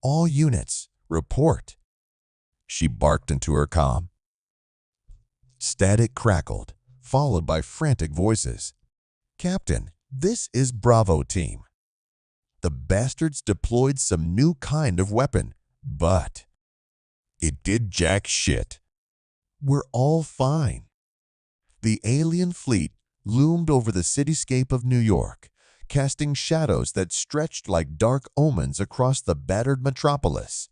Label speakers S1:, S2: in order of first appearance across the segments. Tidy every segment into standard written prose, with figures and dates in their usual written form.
S1: All units, report. She barked into her comm. Static crackled, followed by frantic voices. Captain, this is Bravo Team. The bastards deployed some new kind of weapon, but it did jack shit. We're all fine. The alien fleet loomed over the cityscape of New York, casting shadows that stretched like dark omens across the battered metropolis.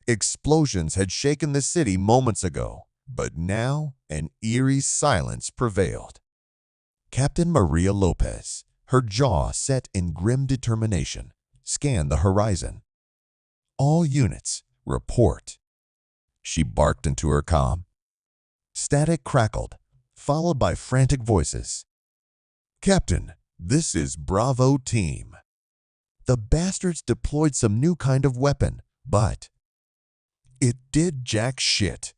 S1: Explosions had shaken the city moments ago, but now an eerie silence prevailed. Captain Maria Lopez, her jaw set in grim determination, scanned the horizon. All units, report. She barked into her comm. Static crackled, followed by frantic voices. Captain, this is Bravo Team. The bastards deployed some new kind of weapon, but it did jack shit.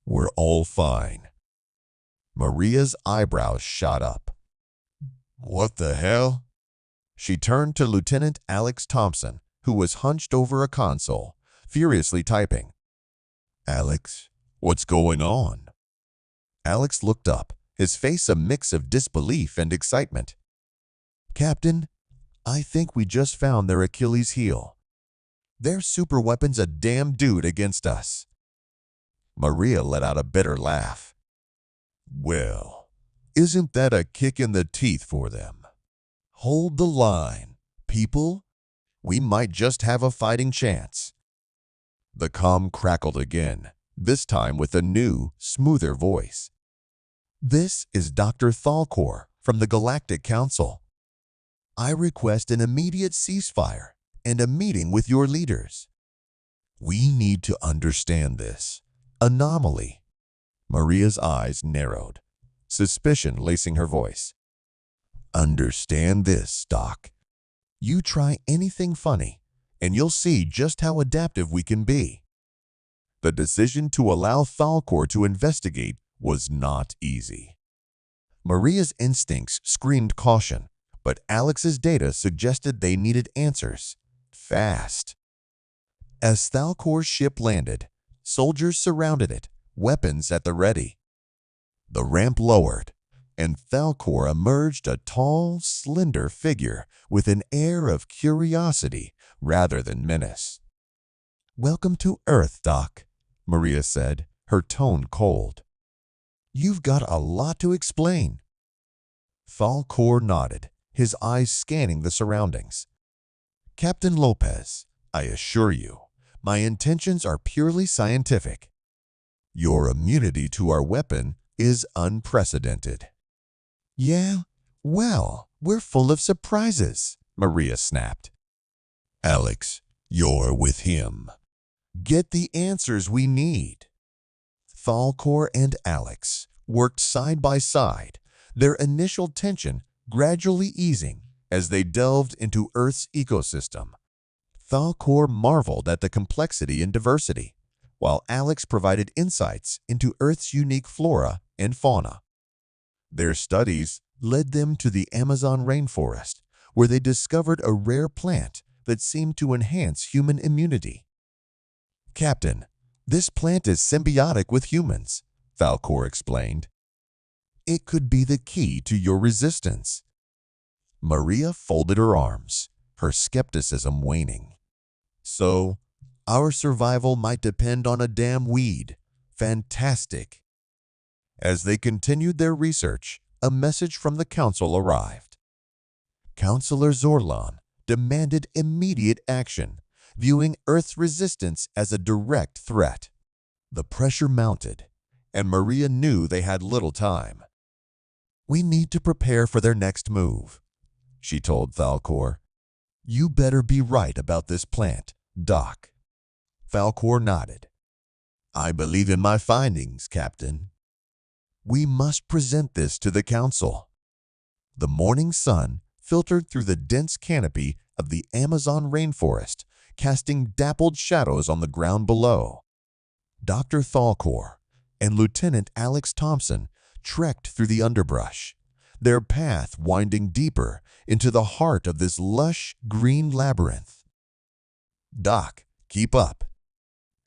S1: We're all fine. Maria's eyebrows shot up. What the hell? She turned to Lieutenant Alex Thompson, who was hunched over a console, furiously typing. Alex, what's going on? Alex looked up, his face a mix of disbelief and excitement. Captain, I think we just found their Achilles heel. Their superweapon's a damn dude against us. Maria let out a bitter laugh. Well, isn't that a kick in the teeth for them? Hold the line, people. We might just have a fighting chance. The comm crackled again, this time with a new, smoother voice. This is Dr. Thalkor from the Galactic Council. I request an immediate ceasefire and a meeting with your leaders. We need to understand this anomaly. Maria's eyes narrowed, suspicion lacing her voice. Understand this, Doc. You try anything funny, and you'll see just how adaptive we can be. The decision to allow Thalkor to investigate was not easy. Maria's instincts screamed caution, but Alex's data suggested they needed answers fast. As Thalkor's ship landed, soldiers surrounded it, weapons at the ready. The ramp lowered, and Thalkor emerged a tall, slender figure with an air of curiosity rather than menace. Welcome to Earth, Doc, Maria said, her tone cold. You've got a lot to explain. Thalkor nodded, his eyes scanning the surroundings. Captain Lopez, I assure you, my intentions are purely scientific. Your immunity to our weapon is unprecedented. Yeah, well, we're full of surprises, Maria snapped. Alex, you're with him. Get the answers we need. Thalkor and Alex worked side by side, their initial tension gradually easing as they delved into Earth's ecosystem. Thalkor marveled at the complexity and diversity, while Alex provided insights into Earth's unique flora and fauna. Their studies led them to the Amazon rainforest, where they discovered a rare plant that seemed to enhance human immunity. Captain, this plant is symbiotic with humans, Thalkor explained. It could be the key to your resistance. Maria folded her arms, her skepticism waning. So, our survival might depend on a damn weed. Fantastic. As they continued their research, a message from the Council arrived. Counselor Zorlon demanded immediate action, viewing Earth's resistance as a direct threat. The pressure mounted, and Maria knew they had little time. We need to prepare for their next move, she told Thalkor. You better be right about this plant, Doc. Thalkor nodded. I believe in my findings, Captain. We must present this to the Council. The morning sun filtered through the dense canopy of the Amazon rainforest, casting dappled shadows on the ground below. Dr. Thalkor and Lieutenant Alex Thompson trekked through the underbrush, their path winding deeper into the heart of this lush green labyrinth. "Doc, keep up,"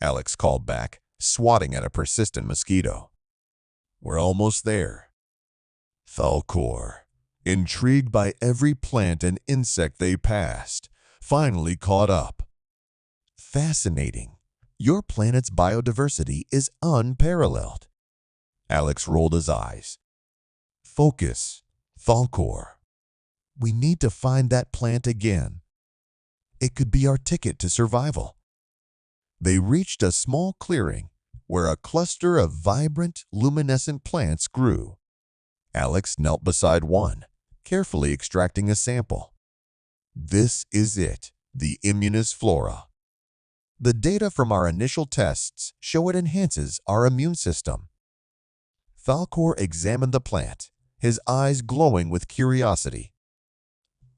S1: Alex called back, swatting at a persistent mosquito. "We're almost there." Thalcor, intrigued by every plant and insect they passed, finally caught up. "Fascinating. Your planet's biodiversity is unparalleled." Alex rolled his eyes. "Focus, Thalcor. We need to find that plant again. It could be our ticket to survival." They reached a small clearing where a cluster of vibrant, luminescent plants grew. Alex knelt beside one, carefully extracting a sample. "This is it, the immunis flora. The data from our initial tests show it enhances our immune system." Thalcor examined the plant, his eyes glowing with curiosity.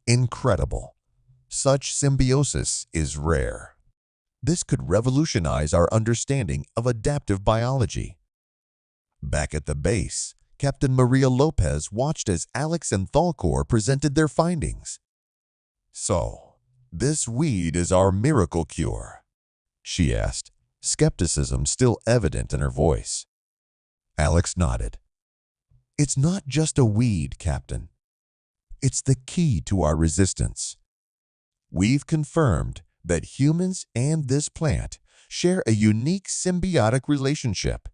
S1: "Incredible. Such symbiosis is rare. This could revolutionize our understanding of adaptive biology." Back at the base, Captain Maria Lopez watched as Alex and Thalcor presented their findings. "So, this weed is our miracle cure?" she asked, skepticism still evident in her voice. Alex nodded. "It's not just a weed, Captain. It's the key to our resistance. We've confirmed that humans and this plant share a unique symbiotic relationship."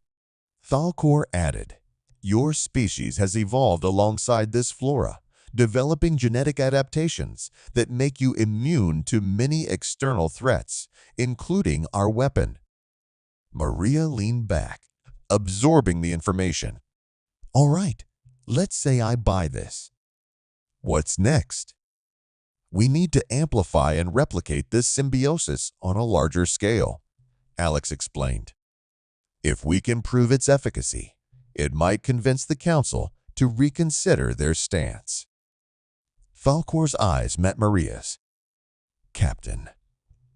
S1: Thalcor added, "Your species has evolved alongside this flora, developing genetic adaptations that make you immune to many external threats, including our weapon." Maria leaned back, absorbing the information. "All right, let's say I buy this. What's next?" "We need to amplify and replicate this symbiosis on a larger scale," Alex explained. "If we can prove its efficacy, it might convince the Council to reconsider their stance." Thalcor's eyes met Maria's. "Captain,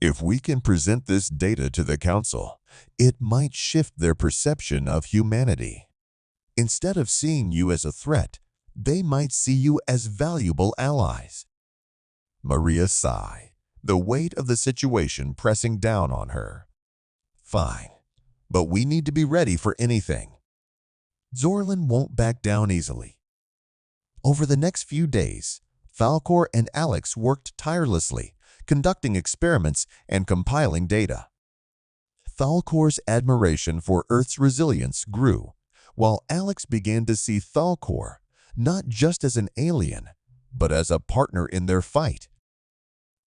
S1: if we can present this data to the Council, it might shift their perception of humanity. Instead of seeing you as a threat, they might see you as valuable allies." Maria sighed, the weight of the situation pressing down on her. "Fine, but we need to be ready for anything. Zorlin won't back down easily." Over the next few days, Thalcor and Alex worked tirelessly, conducting experiments and compiling data. Thalcor's admiration for Earth's resilience grew, while Alex began to see Thalcor not just as an alien, but as a partner in their fight.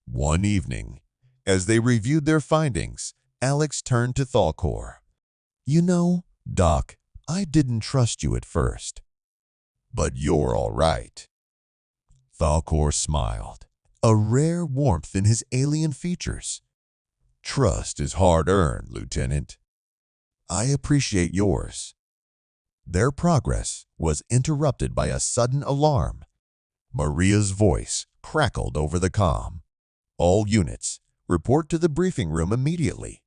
S1: One evening, as they reviewed their findings, Alex turned to Thalcor. "You know, Doc, I didn't trust you at first. But you're all right." Thalcor smiled, a rare warmth in his alien features. "Trust is hard-earned, Lieutenant. I appreciate yours." Their progress was interrupted by a sudden alarm. Maria's voice crackled over the comm. "All units, report to the briefing room immediately.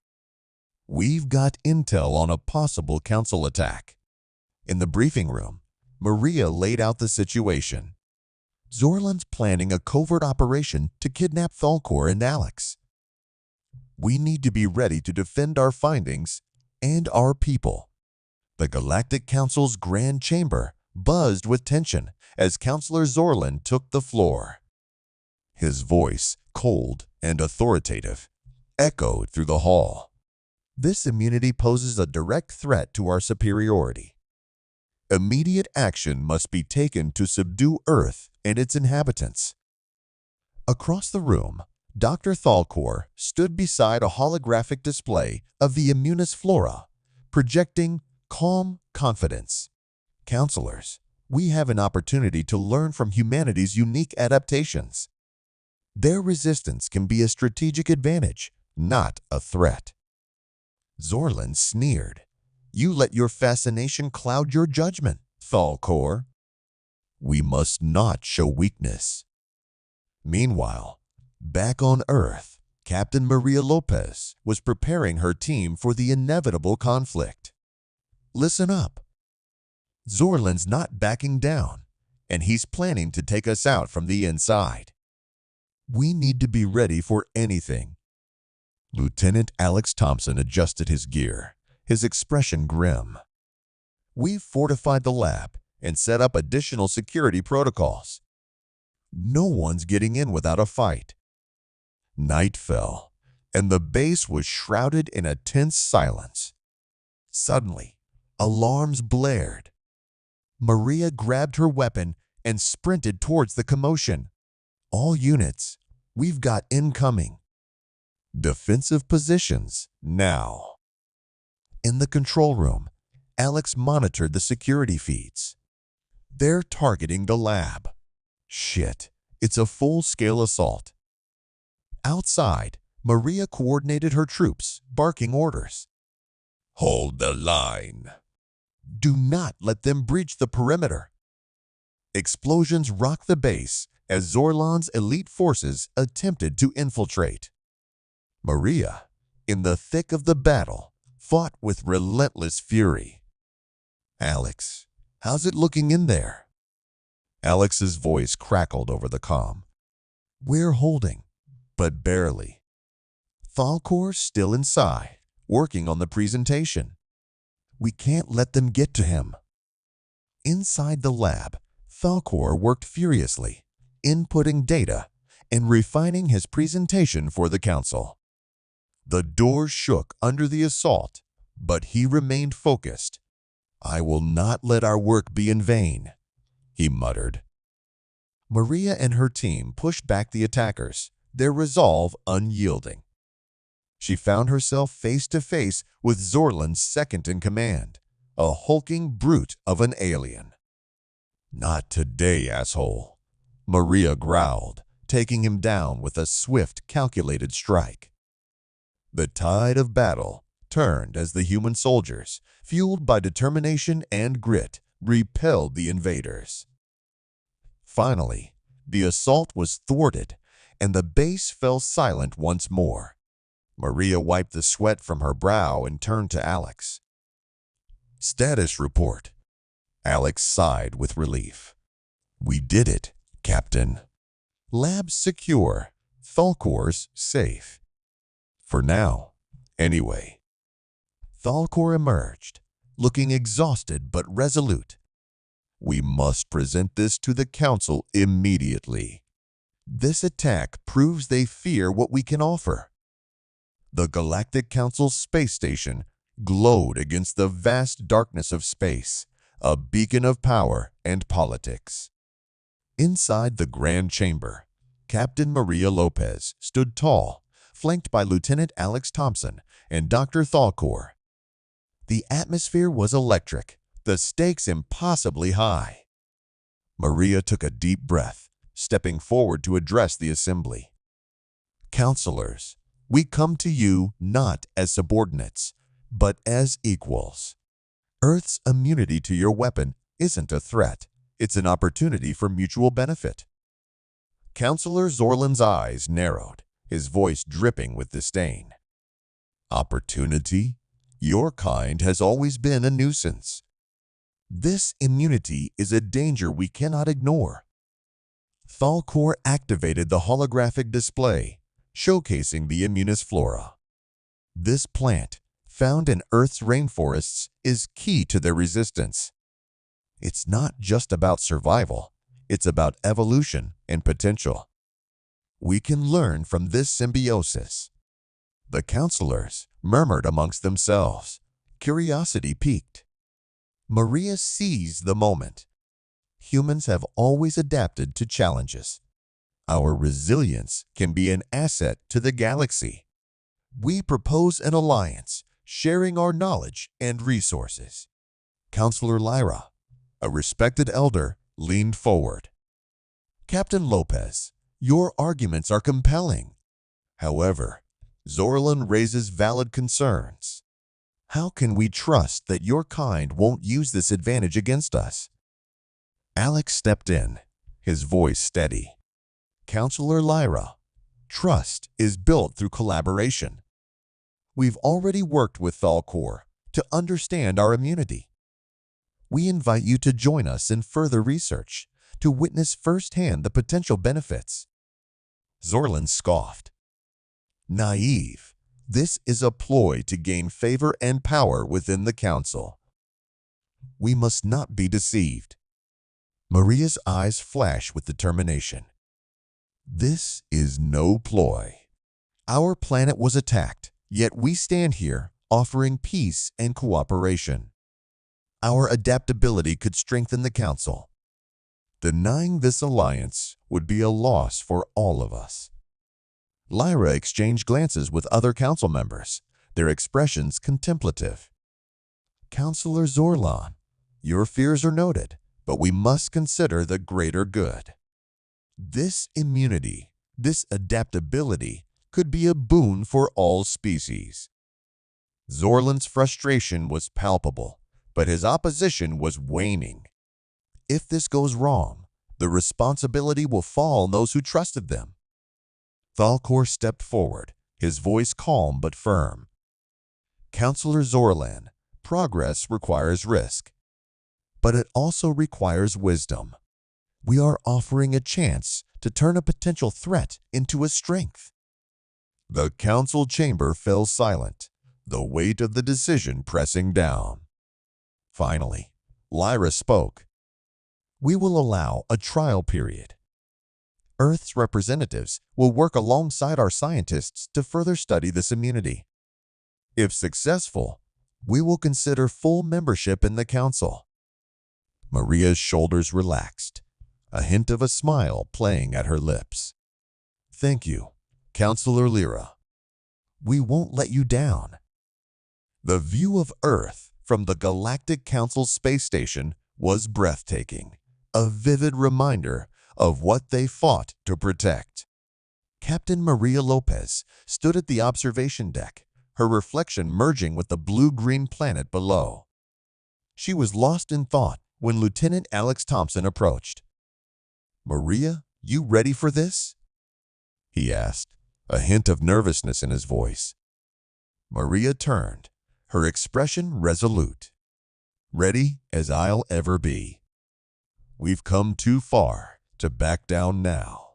S1: We've got intel on a possible Council attack." In the briefing room, Maria laid out the situation. "Zorlin's planning a covert operation to kidnap Thalcor and Alex. We need to be ready to defend our findings and our people." The Galactic Council's Grand Chamber buzzed with tension as Counselor Zorlin took the floor. His voice, cold and authoritative, echoed through the hall. "This immunity poses a direct threat to our superiority. Immediate action must be taken to subdue Earth and its inhabitants." Across the room, Dr. Thalcor stood beside a holographic display of the immunis flora, projecting calm confidence. "Counselors, we have an opportunity to learn from humanity's unique adaptations. Their resistance can be a strategic advantage, not a threat." Zorlin sneered. "You let your fascination cloud your judgment, Thalcor. We must not show weakness." Meanwhile, back on Earth, Captain Maria Lopez was preparing her team for the inevitable conflict. "Listen up. Zorlin's not backing down, and he's planning to take us out from the inside. We need to be ready for anything. Lieutenant Alex Thompson adjusted his gear, his expression grim. We've fortified the lab and set up additional security protocols. No one's getting in without a fight. Night fell, and the base was shrouded in a tense silence. Suddenly, alarms blared. Maria grabbed her weapon and sprinted towards the commotion. All units, we've got incoming. Defensive positions, now. In the control room, Alex monitored the security feeds. They're targeting the lab. Shit, it's a full-scale assault. Outside, Maria coordinated her troops, barking orders. Hold the line. Do not let them breach the perimeter. Explosions rocked the base as Zorlon's elite forces attempted to infiltrate. Maria, in the thick of the battle, fought with relentless fury. Alex, how's it looking in there? Alex's voice crackled over the comm. We're holding, but barely. Thalcor's still inside, working on the presentation. We can't let them get to him. Inside the lab, Thalcor worked furiously, inputting data and refining his presentation for the council. The doors shook under the assault, but he remained focused. I will not let our work be in vain, he muttered. Maria and her team pushed back the attackers, their resolve unyielding. She found herself face to face with Zorlan's second-in-command, a hulking brute of an alien. Not today, asshole, Maria growled, taking him down with a swift, calculated strike. The tide of battle turned as the human soldiers, fueled by determination and grit, repelled the invaders. Finally, the assault was thwarted, and the base fell silent once more. Maria wiped the sweat from her brow and turned to Alex. Status report. Alex sighed with relief. We did it, Captain. Labs secure, Thalcor's safe. For now, anyway. Thalcor emerged, looking exhausted but resolute. We must present this to the Council immediately. This attack proves they fear what we can offer. The Galactic Council's space station glowed against the vast darkness of space, a beacon of power and politics. Inside the Grand Chamber, Captain Maria Lopez stood tall, flanked by Lieutenant Alex Thompson and Dr. Thalcor. The atmosphere was electric, the stakes impossibly high. Maria took a deep breath, stepping forward to address the assembly. Counselors, we come to you not as subordinates, but as equals. Earth's immunity to your weapon isn't a threat, it's an opportunity for mutual benefit. Counselor Zorlan's eyes narrowed, his voice dripping with disdain. Opportunity? Your kind has always been a nuisance. This immunity is a danger we cannot ignore. Thalcor activated the holographic display, showcasing the Immunis flora. This plant, found in Earth's rainforests, is key to their resistance. It's not just about survival, it's about evolution and potential. We can learn from this symbiosis. The counselors murmured amongst themselves. Curiosity piqued. Maria seized the moment. Humans have always adapted to challenges. Our resilience can be an asset to the galaxy. We propose an alliance, sharing our knowledge and resources. Counselor Lyra, a respected elder, leaned forward. Captain Lopez, your arguments are compelling. However, Zorlan raises valid concerns. How can we trust that your kind won't use this advantage against us? Alex stepped in, his voice steady. Counselor Lyra, trust is built through collaboration. We've already worked with Thalcor to understand our immunity. We invite you to join us in further research to witness firsthand the potential benefits. Zorlan scoffed. Naive, This is a ploy to gain favor and power within the Council. We must not be deceived. Maria's eyes flash with determination. This is no ploy. Our planet was attacked, yet we stand here offering peace and cooperation. Our adaptability could strengthen the Council. Denying this alliance would be a loss for all of us. Lyra exchanged glances with other Council members, their expressions contemplative. Counselor Zorlan, your fears are noted, but we must consider the greater good. This immunity, this adaptability, could be a boon for all species. Zorlan's frustration was palpable, but his opposition was waning. If this goes wrong, the responsibility will fall on those who trusted them. Thalcor stepped forward, his voice calm but firm. Counselor Zorlan, progress requires risk, but it also requires wisdom. We are offering a chance to turn a potential threat into a strength. The Council chamber fell silent, the weight of the decision pressing down. Finally, Lyra spoke. We will allow a trial period. Earth's representatives will work alongside our scientists to further study this immunity. If successful, we will consider full membership in the Council. Maria's shoulders relaxed, a hint of a smile playing at her lips. Thank you, Counselor Lyra. We won't let you down. The view of Earth from the Galactic Council space station was breathtaking, a vivid reminder of what they fought to protect. Captain Maria Lopez stood at the observation deck, her reflection merging with the blue-green planet below. She was lost in thought when Lieutenant Alex Thompson approached. "Maria, you ready for this?" he asked, a hint of nervousness in his voice. Maria turned, her expression resolute. "Ready as I'll ever be. We've come too far to back down now."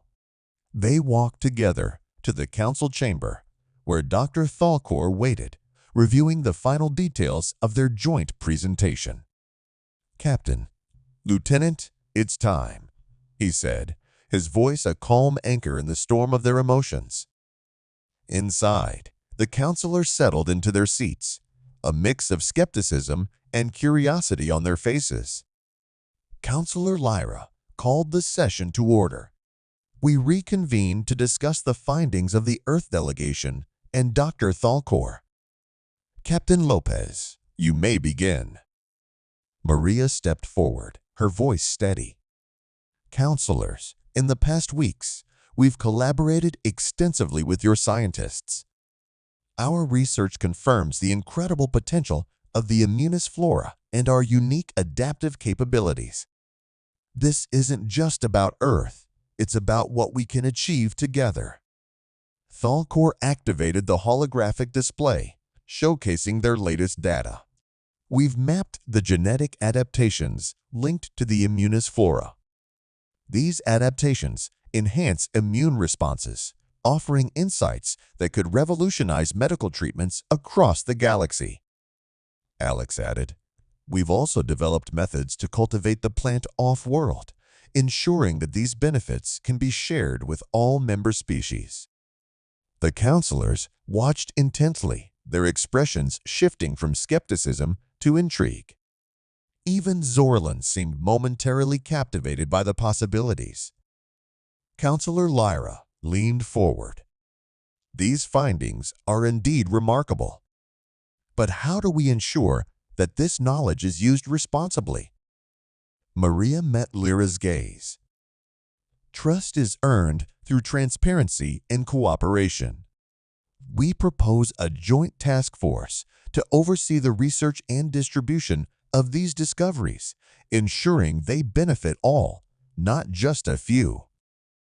S1: They walked together to the Council chamber, where Dr. Thalcor waited, reviewing the final details of their joint presentation. "Captain, Lieutenant, it's time," he said, his voice a calm anchor in the storm of their emotions. Inside, the counselors settled into their seats, a mix of skepticism and curiosity on their faces. Counselor Lyra called the session to order. We reconvened to discuss the findings of the Earth delegation and Dr. Thalcor. "Captain Lopez, you may begin." Maria stepped forward, her voice steady. "Counselors, in the past weeks, we've collaborated extensively with your scientists. Our research confirms the incredible potential of the immunis flora and our unique adaptive capabilities. This isn't just about Earth, it's about what we can achieve together." Thalcor activated the holographic display, showcasing their latest data. "We've mapped the genetic adaptations linked to the immunis flora. These adaptations enhance immune responses, offering insights that could revolutionize medical treatments across the galaxy." Alex added, "We've also developed methods to cultivate the plant off-world, ensuring that these benefits can be shared with all member species." The counselors watched intently, their expressions shifting from skepticism to intrigue. Even Zorlan seemed momentarily captivated by the possibilities. Counselor Lyra leaned forward. "These findings are indeed remarkable. But how do we ensure that this knowledge is used responsibly?" Maria met Lyra's gaze. "Trust is earned through transparency and cooperation. We propose a joint task force to oversee the research and distribution of these discoveries, ensuring they benefit all, not just a few."